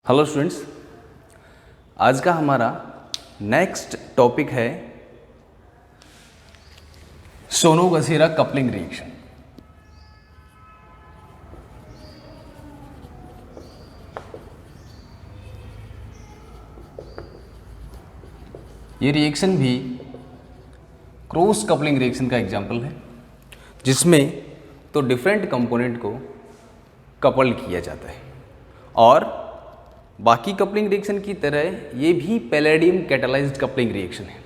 Hello students, आज का हमारा नेक्स्ट टॉपिक है सोनो-गसीरा कपलिंग रिएक्शन। ये रिएक्शन भी क्रॉस कपलिंग रिएक्शन का एग्जाम्पल है, जिसमें तो डिफरेंट कंपोनेंट को कपल किया जाता है और बाकी कपलिंग रिएक्शन की तरह ये भी पैलेडियम कैटालाइज्ड कपलिंग रिएक्शन है।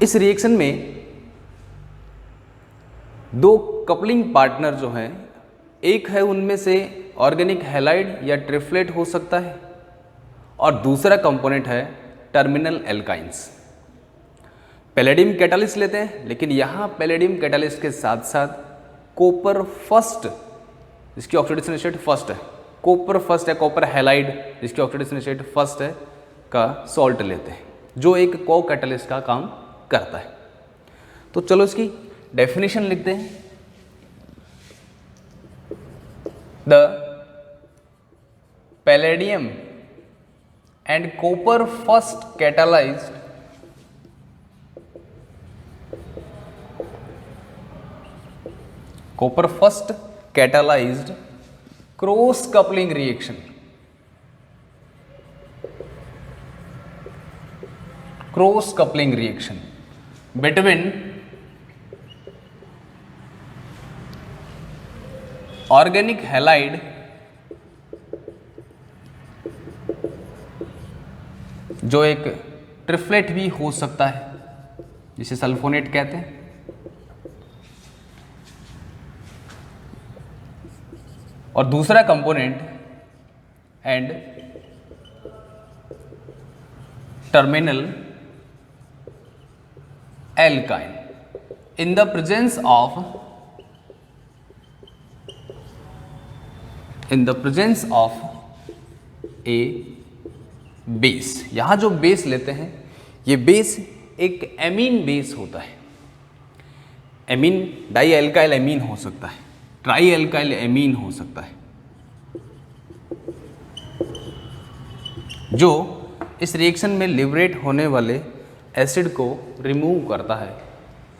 इस रिएक्शन में दो कपलिंग पार्टनर जो हैं, एक है उनमें से ऑर्गेनिक हैलाइड या ट्रिप्लेट हो सकता है और दूसरा कंपोनेंट है टर्मिनल एल्काइंस। पैलेडियम कैटालिस्ट लेते हैं, लेकिन यहाँ पैलेडियम कैटालिस्ट के साथ साथ कॉपर फर्स्ट, जिसकी ऑक्सीडेशन स्टेट फर्स्ट है, कॉपर फर्स्ट है, कॉपर हैलाइड जिसकी ऑक्सीडेशन स्टेट फर्स्ट है का सॉल्ट लेते हैं, जो एक को कैटालिस्ट का काम करता है। तो चलो इसकी डेफिनेशन लिखते हैं। The palladium and copper first catalysed cross coupling reaction between organic halide जो एक ट्रिप्लेट भी हो सकता है, जिसे सल्फोनेट कहते हैं, और दूसरा component and terminal alkyne in the presence of A base. यहां जो बेस लेते हैं, ये बेस एक एमीन बेस होता है। एमीन डाई एल्काइल एमीन हो सकता है, ट्राई एल्काइल एमीन हो सकता है, जो इस रिएक्शन में लिबरेट होने वाले एसिड को रिमूव करता है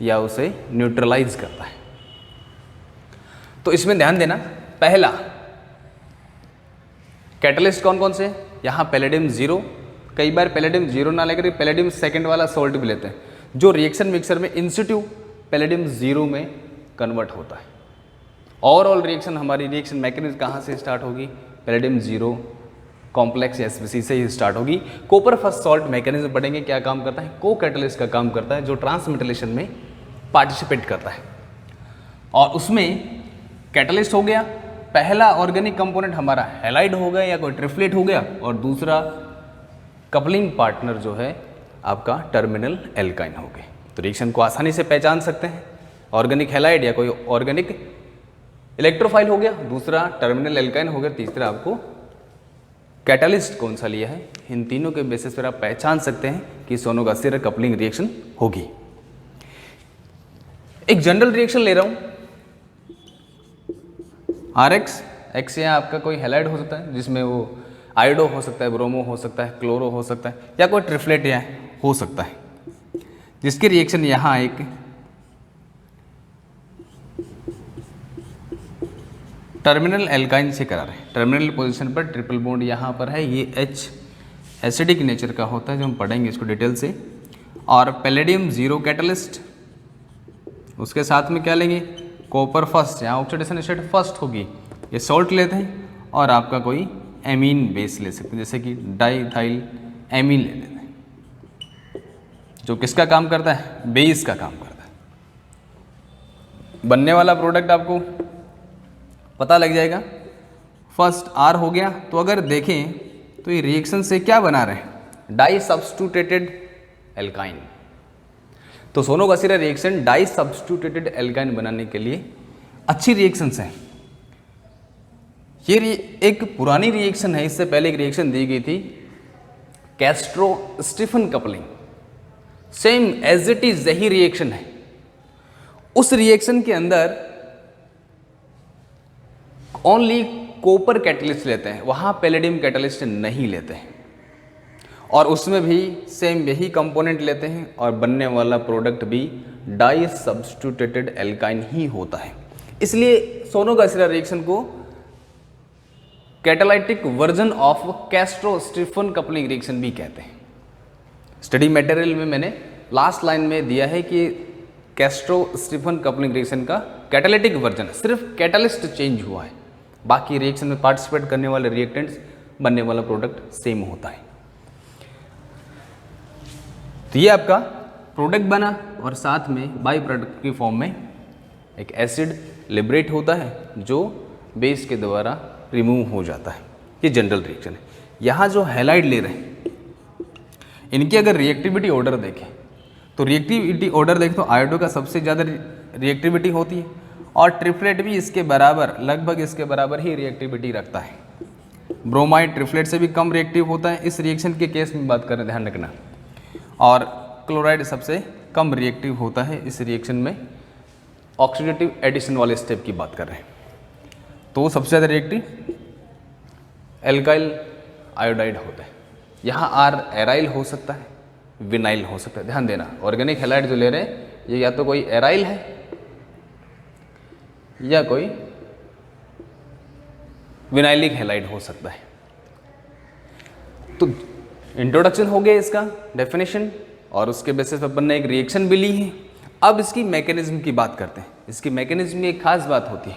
या उसे न्यूट्रलाइज करता है। तो इसमें ध्यान देना, पहला कैटलिस्ट कौन कौन से, यहाँ पैलेडियम जीरो, कई बार पैलेडियम जीरो ना लेकर पैलेडियम सेकेंड वाला सॉल्ट भी लेते हैं, जो रिएक्शन मिक्सर में इंसिट्यू पैलेडियम जीरो में कन्वर्ट होता है। ओवरऑल रिएक्शन, हमारी रिएक्शन मैकेनिज्म कहाँ से स्टार्ट होगी, पैलेडियम जीरो कॉम्प्लेक्स एसपीसी से ही स्टार्ट होगी। कॉपर फर्स्ट सॉल्ट मैकेनिज्म पढ़ेंगे, क्या काम करता है, को कैटलिस्ट का काम करता है, जो ट्रांसमेटलेशन में पार्टिसिपेट करता है। और उसमें कैटलिस्ट हो गया, पहला ऑर्गेनिक कंपोनेंट हमारा हैलाइड हो गया या कोई ट्रिप्लेट हो गया, और दूसरा कपलिंग पार्टनर जो है आपका टर्मिनल एल्काइन हो गए। तो रिएक्शन को आसानी से पहचान सकते हैं, ऑर्गेनिक हैलाइड या कोई ऑर्गेनिक इलेक्ट्रोफाइल हो गया, दूसरा टर्मिनल एल्काइन हो गया, तीसरा आपको कैटालिस्ट कौन सा लिया है। इन तीनों के बेसिस पर आप पहचान सकते हैं कि सोनो-गसीरा कपलिंग रिएक्शन होगी। एक जनरल रिएक्शन ले रहा हूं, RX, X यहाँ आपका कोई हैलाइड हो सकता है, जिसमें वो आयोडो हो सकता है, ब्रोमो हो सकता है, क्लोरो हो सकता है, या कोई ट्रिप्लेट या हो सकता है, जिसकी रिएक्शन यहाँ एक टर्मिनल एल्काइन से करा रहे हैं। टर्मिनल पोजीशन पर ट्रिपल बॉन्ड यहाँ पर है, ये H एसिडिक नेचर का होता है, जो हम पढ़ेंगे इसको डिटेल से। और पैलेडियम जीरो कैटलिस्ट, उसके साथ में क्या लेंगे, कॉपर फर्स्ट, यहाँ ऑक्सीडेशन स्टेट फर्स्ट होगी, ये सॉल्ट लेते हैं, और आपका कोई एमीन बेस ले सकते हैं, जैसे कि डाईथाइल एमीन ले लेते हैं, जो किसका काम करता है, बेस का काम करता है। बनने वाला प्रोडक्ट आपको पता लग जाएगा। फर्स्ट R हो गया, तो अगर देखें तो ये रिएक्शन से क्या बना रहे हैं, डाई सब्स्टिट्यूटेड एल्काइन। तो Sonogashira reaction di substituted alkyne बनाने के लिए अच्छी रिएक्शंस हैं। ये एक पुरानी रिएक्शन है, इससे पहले एक रिएक्शन दी गई थी Castro Stephens coupling, same as it is यही रिएक्शन है। उस रिएक्शन के अंदर ओनली कॉपर कैटलिस्ट लेते हैं, वहाँ पैलेडियम कैटलिस्ट नहीं लेते हैं, और उसमें भी सेम यही कंपोनेंट लेते हैं और बनने वाला प्रोडक्ट भी डाई सब्स्टिट्यूटेड एल्काइन ही होता है। इसलिए सोनो-गासिरा रिएक्शन को catalytic version of Castro-Stephen coupling reaction भी कहते हैं। स्टडी मटेरियल में मैंने लास्ट लाइन में दिया है कि कैस्ट्रो-स्टीफन कपलिंग रिएक्शन का कैटालिटिक वर्जन है, सिर्फ कैटालिस्ट चेंज हुआ है, बाकी रिएक्शन में पार्टिसिपेट करने वाले रिएक्टेंट्स, बनने वाला प्रोडक्ट सेम होता है। तो ये आपका प्रोडक्ट बना और साथ में बाई प्रोडक्ट की फॉर्म में एक एसिड लिबरेट होता है जो बेस के द्वारा रिमूव हो जाता है। ये जनरल रिएक्शन है। यहाँ जो हैलाइड ले रहे हैं इनकी अगर रिएक्टिविटी ऑर्डर देखें तो रिएक्टिविटी ऑर्डर देखें तो आयोडो का सबसे ज़्यादा रिएक्टिविटी होती है और ट्रिपलेट भी इसके बराबर, लगभग इसके बराबर ही रिएक्टिविटी रखता है। ब्रोमाइड ट्रिपलेट से भी कम रिएक्टिव होता है इस रिएक्शन के केस में बात करें, ध्यान रखना, और क्लोराइड सबसे कम रिएक्टिव होता है इस रिएक्शन में। ऑक्सीडेटिव एडिशन वाले स्टेप की बात कर रहे हैं तो सबसे ज़्यादा रिएक्टिव एल्काइल आयोडाइड होता है। यहाँ आर एराइल हो सकता है, विनाइल हो सकता है, ध्यान देना। ऑर्गेनिक हैलाइड जो ले रहे हैं ये या तो कोई एराइल है या कोई विनाइलिक हैलाइड हो सकता है। तो इंट्रोडक्शन हो गया इसका, डेफिनेशन, और उसके बेसिस पर अपन ने एक रिएक्शन भी ली है। अब इसकी मैकेनिज्म की बात करते हैं। इसकी मैकेनिज्म में एक खास बात होती है,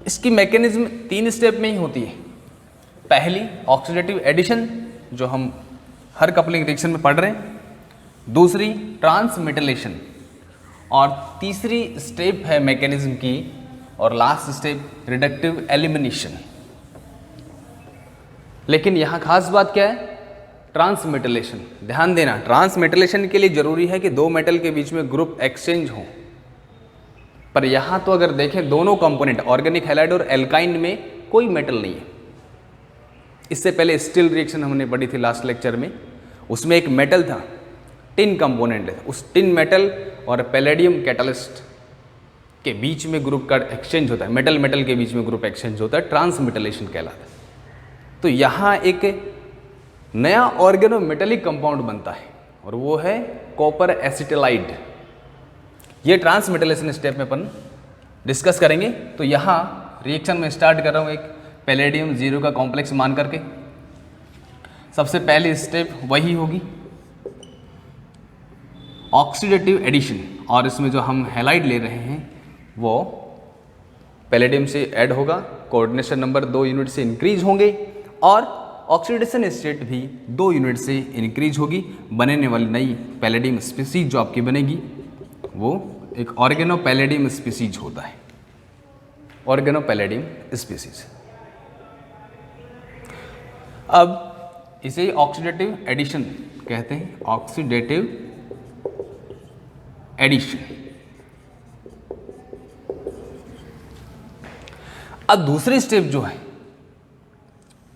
इसकी मैकेनिज्म 3 स्टेप में ही होती है। पहली ऑक्सीडेटिव एडिशन जो हम हर कपलिंग रिएक्शन में पढ़ रहे हैं, दूसरी ट्रांसमेटलेशन, और तीसरी स्टेप है मैकेनिज्म की और लास्ट स्टेप रिडक्टिव एलिमिनेशन। लेकिन यहाँ खास बात क्या है, ट्रांसमेटलेशन। ध्यान देना, ट्रांसमेटलेशन के लिए जरूरी है कि 2 मेटल के बीच में ग्रुप एक्सचेंज हो, पर यहाँ तो अगर देखें दोनों कंपोनेंट ऑर्गेनिक हैलाइड और एल्काइन में कोई मेटल नहीं है। इससे पहले स्टील रिएक्शन हमने पढ़ी थी लास्ट लेक्चर में, उसमें एक मेटल था, टिन कंपोनेंट है, उस टिन मेटल और पैलेडियम कैटलिस्ट के बीच में ग्रुप का एक्सचेंज होता है, मेटल मेटल के बीच में ग्रुप एक्सचेंज होता है, ट्रांसमेटलेशन कहलाता है। तो यहाँ एक नया ऑर्गेनोमेटेलिक कंपाउंड बनता है और वो है कॉपर एसिटिलाइड। ये ट्रांसमेटलेशन स्टेप में अपन डिस्कस करेंगे। तो यहाँ रिएक्शन में स्टार्ट कर रहा हूँ एक पैलेडियम 0 का कॉम्प्लेक्स मान करके। सबसे पहली स्टेप वही होगी ऑक्सीडेटिव एडिशन, और इसमें जो हम हैलाइड ले रहे हैं वो पैलेडियम से ऐड होगा, कोऑर्डिनेशन नंबर 2 यूनिट से इंक्रीज होंगे और ऑक्सीडेशन स्टेट भी 2 यूनिट से इंक्रीज होगी। बनने वाली नई पैलेडियम स्पीसीज जो आपकी बनेगी वो एक ऑर्गेनोपैलेडियम स्पीसीज होता है, ऑर्गेनोपैलेडियम स्पीसीज। अब इसे ऑक्सीडेटिव एडिशन कहते हैं, ऑक्सीडेटिव एडिशन। अब दूसरी स्टेप जो है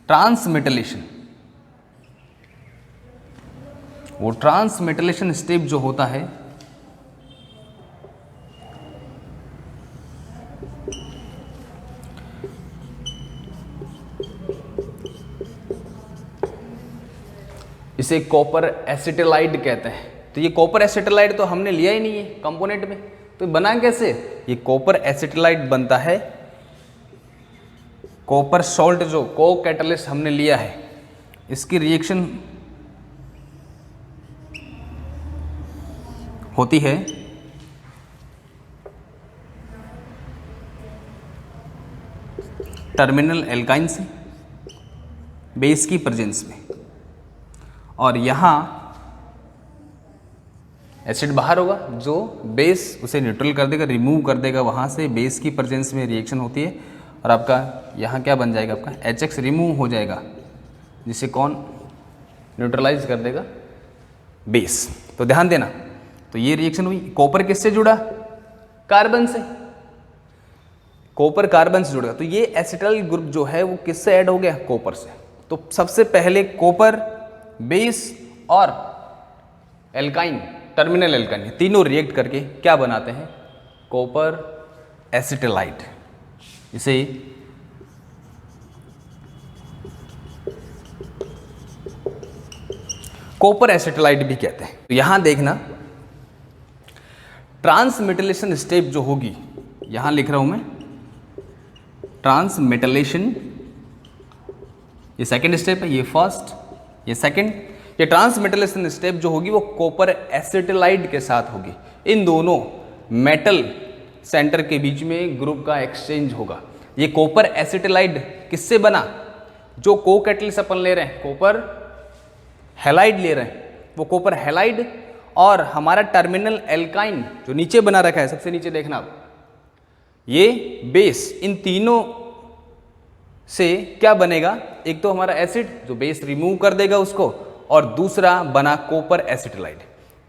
ट्रांसमेटलेशन, वो ट्रांसमेटलेशन स्टेप जो होता है इसे कॉपर एसिटिलाइड कहते हैं। तो ये कॉपर एसिटिलाइड तो हमने लिया ही नहीं है कंपोनेंट में, तो बना कैसे? ये कॉपर एसिटिलाइड बनता है, कॉपर सॉल्ट जो को कैटलिस्ट हमने लिया है इसकी रिएक्शन होती है टर्मिनल एल्काइन से बेस की प्रेजेंस में, और यहाँ एसिड बाहर होगा जो बेस उसे न्यूट्रल कर देगा, रिमूव कर देगा वहाँ से। बेस की प्रेजेंस में रिएक्शन होती है और आपका यहाँ क्या बन जाएगा, आपका HX रिमूव हो जाएगा, जिसे कौन न्यूट्रलाइज कर देगा, बेस। तो ध्यान देना, तो ये रिएक्शन हुई। कॉपर किससे जुड़ा? कार्बन से। कॉपर कार्बन से जुड़ेगा तो ये एसिटाइल ग्रुप जो है वो किससे ऐड हो गया? कॉपर से। तो सबसे पहले कॉपर, बेस और एल्काइन, टर्मिनल एल्काइन, तीनों रिएक्ट करके क्या बनाते हैं? Copper acetylide. इसे कॉपर एसिटाइड भी कहते हैं। तो यहां देखना ट्रांसमेटलेशन स्टेप जो होगी, यहां लिख रहा हूं मैं ट्रांसमेटलेशन, ये सेकंड स्टेप है, ये फर्स्ट, ये सेकंड। ये ट्रांसमेटलेशन स्टेप जो होगी वो कॉपर एसिटाइड के साथ होगी। इन दोनों मेटल सेंटर के बीच में ग्रुप का एक्सचेंज होगा। ये कॉपर एसिटाइड किससे बना? जो को कैटलिस्ट अपन ले रहे हैं, कॉपर हैलाइड ले रहे हैं, वो कॉपर हैलाइड और हमारा टर्मिनल एल्काइन जो नीचे बना रखा है, सबसे नीचे देखना आप, ये बेस, इन तीनों से क्या बनेगा? एक तो हमारा एसिड जो बेस रिमूव कर देगा उसको, और दूसरा बना कॉपर एसिटाइड।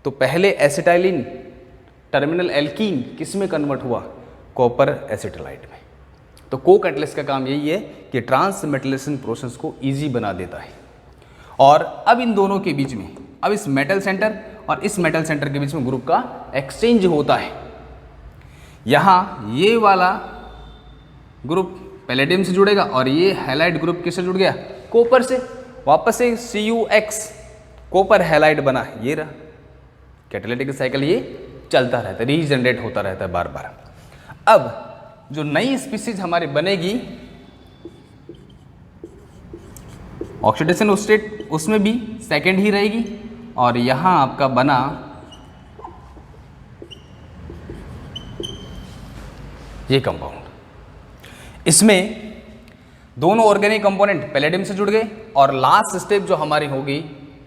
तो पहले एसिटाइलिन टर्मिनल एल्कीन किस में कन्वर्ट हुआ? कॉपर एसिटाइड में। तो को कैटलिस्ट का काम यही है कि ट्रांसमेटलेशन प्रोसेस को इजी बना देता है। और अब इन दोनों के बीच में, अब इस मेटल सेंटर और इस मेटल सेंटर के बीच में ग्रुप का एक्सचेंज होता है। यहां ये वाला ग्रुप पैलेडियम से जुड़ेगा और ये हैलाइड ग्रुप किससे जुड़ गया? कॉपर से। वापस से CuX कॉपर हैलाइड बना, ये रहा। कैटालिटिक साइकिल ये चलता रहता है, रीजनरेट होता रहता है बार बार। अब जो नई स्पीसीज हमारी बनेगी ऑक्सीडेशन स्टेट, उसमें भी सेकेंड ही रहेगी। और यहां आपका बना ये कंपाउंड, इसमें दोनों ऑर्गेनिक कंपोनेंट पैलेडियम से जुड़ गए। और लास्ट स्टेप जो हमारी होगी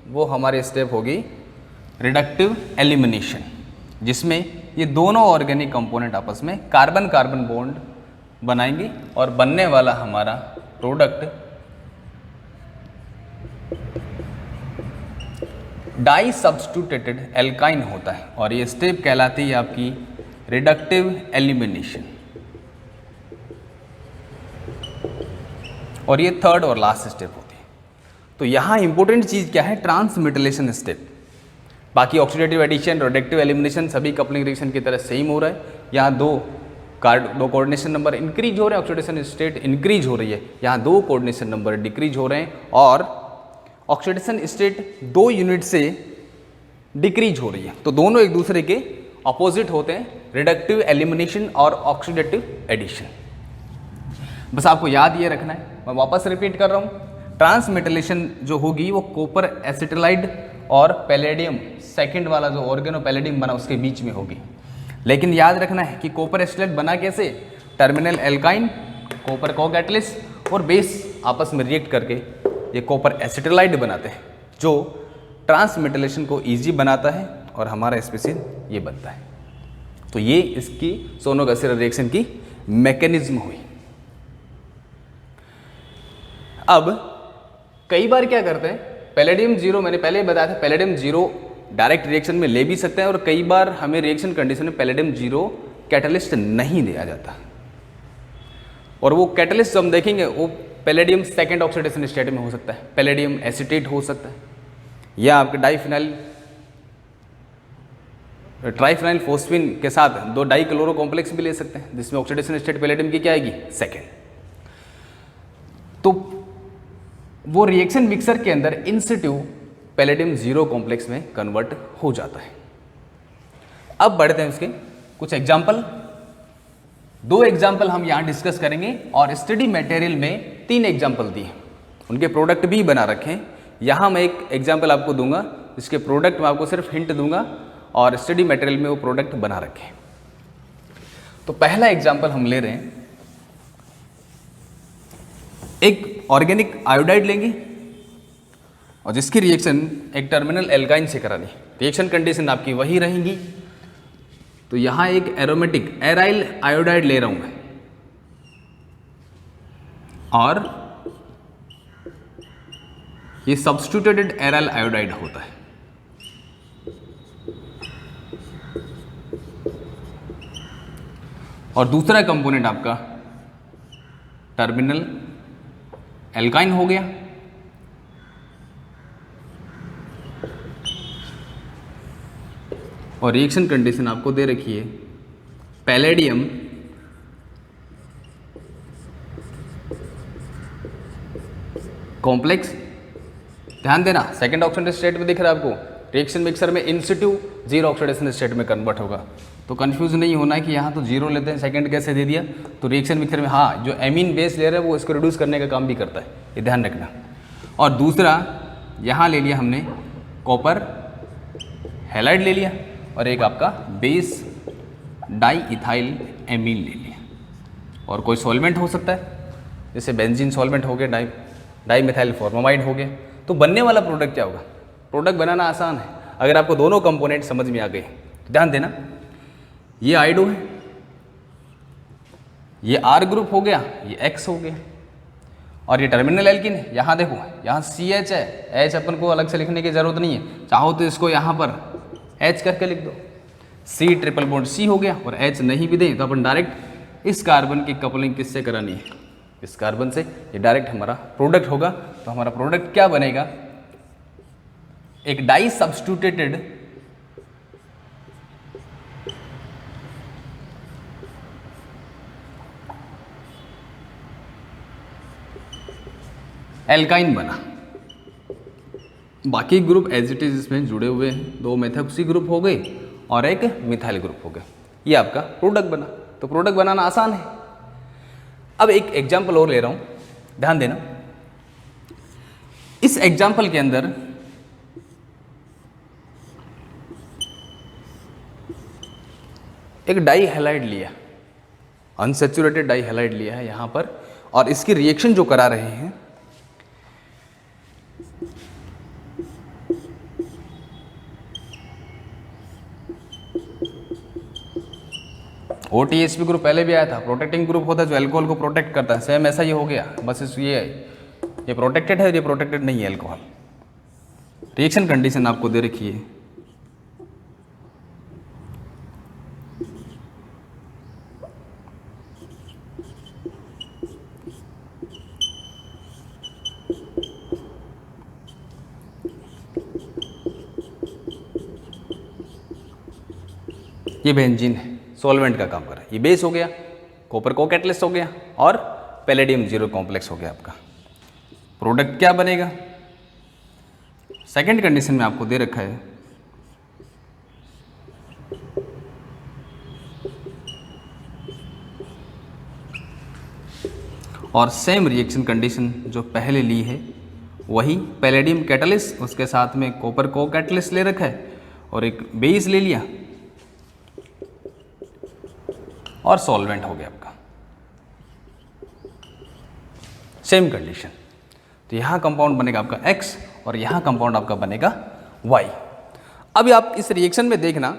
वो हमारी स्टेप होगी रिडक्टिव एलिमिनेशन, जिसमें ये दोनों ऑर्गेनिक कंपोनेंट आपस में कार्बन कार्बन बॉन्ड बनाएंगे और बनने वाला हमारा प्रोडक्ट डाई सब्स्टिट्यूटेड एल्काइन होता है। और ये स्टेप कहलाती है आपकी रिडक्टिव एलिमिनेशन। और ये थर्ड और लास्ट स्टेप होती है। तो यहाँ इंपॉर्टेंट चीज़ क्या है? ट्रांसमेटलेशन स्टेप। बाकी ऑक्सीडेटिव एडिशन, रिडक्टिव एलिमिनेशन सभी कपलिंग रिएक्शन की तरह सेम हो रहा है। यहाँ दो कोऑर्डिनेशन नंबर इंक्रीज हो रहे हैं, ऑक्सीडेशन स्टेट इंक्रीज हो रही है। यहाँ दो कोऑर्डिनेशन नंबर डिक्रीज हो रहे हैं और ऑक्सीडेशन स्टेट 2 यूनिट से डिक्रीज हो रही है। तो दोनों एक दूसरे के अपोजिट होते हैं, रिडक्टिव एलिमिनेशन और ऑक्सीडेटिव एडिशन। बस आपको याद ये रखना है। मैं वापस रिपीट कर रहा हूँ, ट्रांसमेटलेशन जो होगी वो कॉपर एसिटाइड और पैलेडियम सेकंड वाला जो ऑर्गेनो पैलेडियम बना उसके बीच में होगी। लेकिन याद रखना है कि कॉपर एसिटाइड बना कैसे? टर्मिनल एल्काइन, कॉपर को कैटलिस्ट और बेस आपस में रिएक्ट करके ये कॉपर एसिटाइड बनाते हैं, जो ट्रांसमेटलेशन को इजी बनाता है और हमारा स्पीसीज ये बनता है। तो ये इसकी सोनो-गैसियर रिएक्शन की मैकेनिज्म हुई। अब कई बार क्या करते हैं, पैलेडियम जीरो, मैंने पहले ही बताया था, पैलेडियम जीरो डायरेक्ट रिएक्शन में ले भी सकते हैं और कई बार हमें रिएक्शन कंडीशन में पैलेडियम जीरो कैटलिस्ट नहीं दिया जाता। और वो कैटलिस्ट जो हम देखेंगे वो पैलेडियम सेकेंड ऑक्सीडेशन स्टेट में हो सकता है, पैलेडियम एसीटेट हो सकता है, या आपके डाइफिनाइल ट्राइफिनाइल फोस्फिन के साथ 2 डाइक्लोरो कॉम्प्लेक्स भी ले सकते हैं, जिसमें ऑक्सीडेशन स्टेट पैलेडियम की क्या आएगी? सेकेंड। तो वो रिएक्शन मिक्सर के अंदर इंसिट्यू पैलेडियम जीरो कॉम्प्लेक्स में कन्वर्ट हो जाता है। अब बढ़ते हैं उसके कुछ एग्जाम्पल। 2 एग्जाम्पल हम यहाँ डिस्कस करेंगे और स्टडी मटेरियल में 3 एग्जाम्पल दिए, उनके प्रोडक्ट भी बना रखे हैं। यहाँ मैं एक एग्जाम्पल आपको दूंगा, इसके प्रोडक्ट में आपको सिर्फ हिंट दूंगा और स्टडी मटेरियल में वो प्रोडक्ट बना रखे हैं। तो पहला एग्जाम्पल हम ले रहे हैं, एक ऑर्गेनिक आयोडाइड लेंगे और जिसकी रिएक्शन एक टर्मिनल एल्काइन से करानी, रिएक्शन कंडीशन आपकी वही रहेंगी। तो यहां एक एरोमेटिक एराइल आयोडाइड ले रहा हूं मैं और ये सब्स्टिट्यूटेड एराइल आयोडाइड होता है। और दूसरा कंपोनेंट आपका टर्मिनल एल्काइन हो गया। और रिएक्शन कंडीशन आपको दे रखी है पैलेडियम कॉम्प्लेक्स ध्यान देना, सेकंड ऑक्सीडेशन स्टेट में दिख रहा है आपको, रिएक्शन मिक्सर में इन सिटू जीरो ऑक्सीडेशन स्टेट में कन्वर्ट होगा। तो कंफ्यूज नहीं होना है कि यहाँ तो जीरो लेते हैं, सेकंड कैसे दे दिया। तो रिएक्शन मिक्सर में हाँ जो एमीन बेस ले रहे हैं वो इसको रिड्यूस करने का काम भी करता है, ये ध्यान रखना। और दूसरा यहाँ ले लिया हमने कॉपर हैलाइड ले लिया और एक आपका बेस डाई इथाइल एमीन ले लिया। और कोई सॉल्वेंट हो सकता है, जैसे बेंजीन सॉल्वेंट हो गया, डाई मिथाइल फॉर्मामाइड हो गया। तो बनने वाला प्रोडक्ट क्या होगा? प्रोडक्ट बनाना आसान है अगर आपको दोनों कंपोनेंट समझ में आ गए। तो ध्यान देना, ये आइडो है, ये आर ग्रुप हो गया, ये एक्स हो गया, और ये टर्मिनल एल्किन है। यहाँ देखो, यहाँ सी एच है, एच अपन को अलग से लिखने की जरूरत नहीं है, चाहो तो इसको यहाँ पर एच करके लिख दो। सी ट्रिपल बॉन्ड सी हो गया, और एच नहीं भी दें तो अपन डायरेक्ट इस कार्बन की कपलिंग किससे करानी है? इस कार्बन से। ये डायरेक्ट हमारा प्रोडक्ट होगा। तो हमारा प्रोडक्ट क्या बनेगा? एक डाई सब्स्टिट्यूटेड एल्काइन बना। बाकी ग्रुप एज इट इज इसमें जुड़े हुए हैं, दो मेथॉक्सी ग्रुप हो गए और एक मिथाइल ग्रुप हो गया। ये आपका प्रोडक्ट बना। तो प्रोडक्ट बनाना आसान है। अब एक एग्जाम्पल और ले रहा हूं, ध्यान देना। इस एग्जाम्पल के अंदर एक डाई हैलाइड लिया, अनसैचुरेटेड डाई हैलाइड लिया है यहां पर, और इसकी रिएक्शन जो करा रहे हैं OTHP ग्रुप पहले भी आया था, प्रोटेक्टिंग ग्रुप होता है जो अल्कोहल को प्रोटेक्ट करता है। सेम ऐसा ही हो गया, बस ये प्रोटेक्टेड है, ये प्रोटेक्टेड नहीं है अल्कोहल। रिएक्शन कंडीशन आपको दे रखी है। ये बेंजीन है, सॉल्वेंट का काम कर रहा है। ये बेस हो गया, कॉपर को कैटलिस्ट हो गया, और पैलेडियम जीरो कॉम्प्लेक्स हो गया आपका। प्रोडक्ट क्या बनेगा? सेकंड कंडीशन में आपको दे रखा है और सेम रिएक्शन कंडीशन जो पहले ली है वही, पैलेडियम कैटलिस्ट, उसके साथ में कॉपर को कैटलिस्ट ले रखा है और एक बेस ले लिया और सॉल्वेंट हो गया आपका। Same condition. तो यहां कंपाउंड बनेगा आपका X और यहां कंपाउंड आपका बनेगा Y। अब आप इस रिएक्शन में देखना,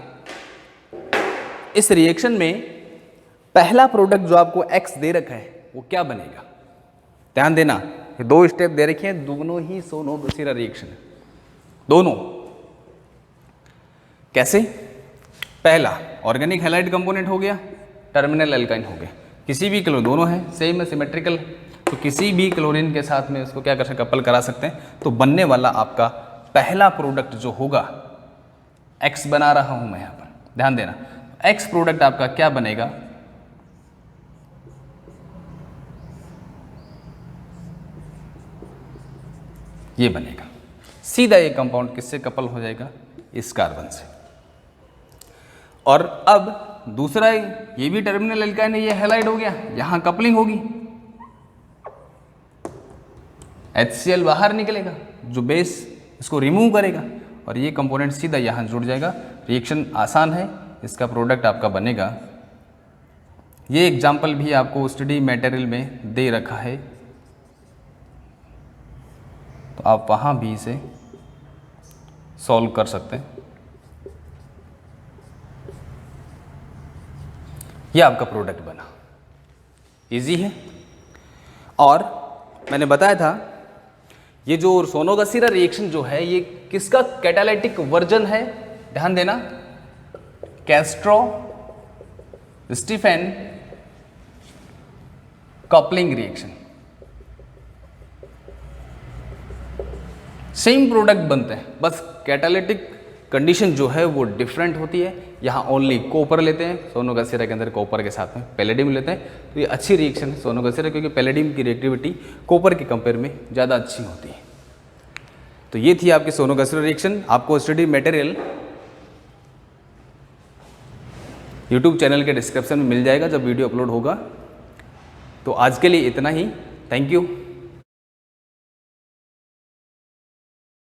इस रिएक्शन में पहला प्रोडक्ट जो आपको X दे रखा है वो क्या बनेगा? ध्यान देना, ये दो स्टेप दे रखे हैं, दोनों ही सोनो बसीरा रिएक्शन है, दोनों। कैसे? पहला ऑर्गेनिक हैलाइड कंपोनेंट हो गया, टर्मिनल एल्काइन हो गया। किसी भी क्लोरीन, दोनों है सेम है, सिमेट्रिकल, तो किसी भी क्लोरीन के साथ में इसको क्या कर सकते, कपल करा सकते हैं। तो बनने वाला आपका पहला प्रोडक्ट जो होगा, X बना रहा हूं मैं यहां पर, ध्यान देना, X प्रोडक्ट आपका क्या बनेगा? ये बनेगा। सीधा ये कंपाउंड किससे कपल हो जाएगा? इस कार्बन से। और अब दूसरा, ये भी टर्मिनल एल्काइन है, ये हैलाइड हो गया, यहां कपलिंग होगी, HCl बाहर निकलेगा, जो बेस इसको रिमूव करेगा, और ये कंपोनेंट सीधा यहां जुड़ जाएगा। रिएक्शन आसान है, इसका प्रोडक्ट आपका बनेगा। ये एग्जाम्पल भी आपको स्टडी मटेरियल में दे रखा है, तो आप वहां भी इसे सॉल्व कर सकते हैं। ये आपका प्रोडक्ट बना, इजी है। और मैंने बताया था ये जो सोनोगसीरा रिएक्शन जो है ये किसका कैटालिटिक वर्जन है? ध्यान देना, Castro Stephen coupling reaction. Same product बनते हैं, बस कैटालिटिक कंडीशन जो है वो डिफरेंट होती है। यहाँ ओनली कॉपर लेते हैं, सोनोगसीरा के अंदर कॉपर के साथ में पैलेडियम लेते हैं। तो ये अच्छी रिएक्शन है सोनोगसीरा, क्योंकि पैलेडियम की रिएक्टिविटी कॉपर के कंपेयर में ज़्यादा अच्छी होती है। तो ये थी आपकी सोनोगैस्ट्रो रिएक्शन। आपको स्टडी मटेरियल यूट्यूब चैनल के डिस्क्रिप्शन में मिल जाएगा जब वीडियो अपलोड होगा। तो आज के लिए इतना ही। Thank you.